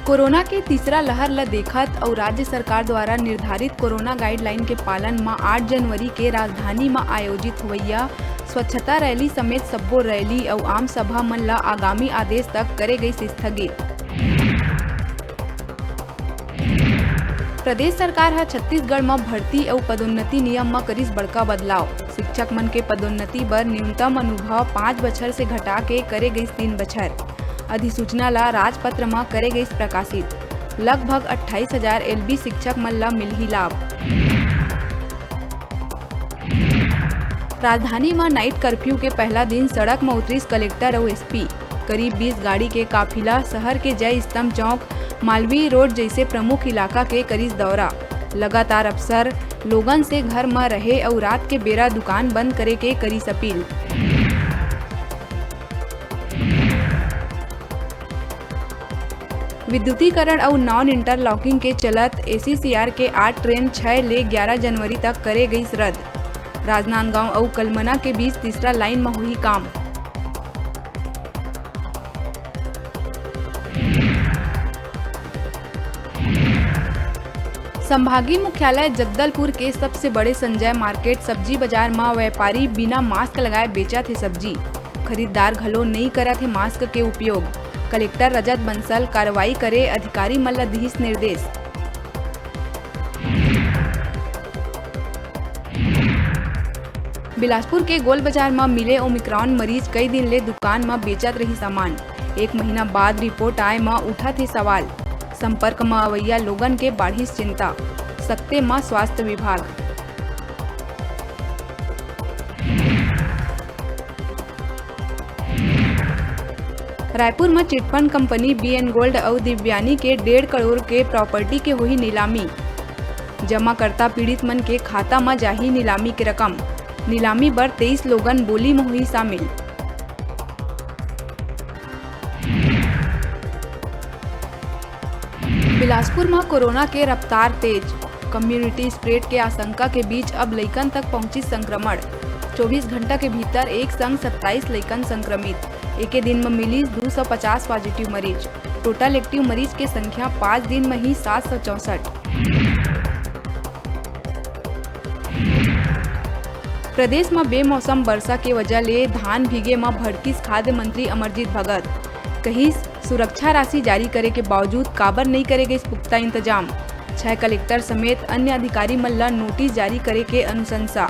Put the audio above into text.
Corona के तीसरा लहर ल देखत और राज्य सरकार द्वारा निर्धारित कोरोना गाइडलाइन के पालन में 8 जनवरी के राजधानी में आयोजित होवइया स्वच्छता रैली समेत सब्बो रैली और आम सभा मन ला आगामी आदेश तक करे गई स्थगित। प्रदेश सरकार है छत्तीसगढ़ में भर्ती और पदोन्नति नियम में करिस बड़का बदलाव। शिक्षक मन के पदोन्नति बर न्यूनतम अनुभव 5 बछर से घटा के करे गई 3 बछर। अधिसूचना ला राजपत्र में करे गई प्रकाशित। लगभग 28,000 एलबी शिक्षक मन ला मिलही लाभ। राजधानी में नाइट कर्फ्यू के पहला दिन सड़क में उतरिस कलेक्टर और एसपी। करीब 20 गाड़ी के काफिला शहर के जय स्तंभ चौक, मालवीय रोड जैसे प्रमुख इलाका के करिस दौरा। लगातार अफसर लोगन से घर में रहे और रात के बेरा दुकान बंद करे के करिस अपील। विद्युतीकरण और नॉन इंटरलॉकिंग के चलत एसीसीआर के 8 ट्रेन 6 ले 11 जनवरी तक करे गई रद्द। राजनांदगांव और कलमना के बीच तीसरा लाइन में हुई काम। संभागीय मुख्यालय जगदलपुर के सबसे बड़े संजय मार्केट सब्जी बाजार में व्यापारी बिना मास्क लगाए बेचा थे सब्जी। खरीदार घलो नहीं करा थे मास्क के उपयोग। कलेक्टर रजत बंसल कार्रवाई करे, अधिकारी मन ला दिहिस निर्देश। बिलासपुर के गोल बाजार में मिले ओमिक्रॉन मरीज कई दिन ले दुकान में बेचत रही सामान। 1 महीना बाद रिपोर्ट आए में उठा थे सवाल। संपर्क में अवैया लोगन के बाढ़िस चिंता, सकते में स्वास्थ्य विभाग। रायपुर में चिटफंड कंपनी बीएन गोल्ड और दिव्यानी के 1.5 करोड़ के प्रॉपर्टी के हुई नीलामी। जमाकर्ता पीड़ित मन के खाता में जाही नीलामी के रकम। नीलामी बर 23 लोगन बोली में हुई शामिल। बिलासपुर में कोरोना के रफ्तार तेज। कम्युनिटी स्प्रेड के आशंका के बीच अब लइकन तक पहुंची संक्रमण। 24 घंटा के भीतर एक संग 27 लइकन संक्रमित। एक दिन में मिली 250 पॉजिटिव मरीज। टोटल एक्टिव मरीज के संख्या 5 दिन में ही 764। प्रदेश में बेमौसम वर्षा के वजह ले धान भीगे में भड़किस खाद्य मंत्री अमरजीत भगत। कहीं सुरक्षा राशि जारी करे के बावजूद काबर नहीं करे गए पुख्ता इंतजाम। 6 कलेक्टर समेत अन्य अधिकारी मन ला नोटिस जारी करे के अनुशंसा।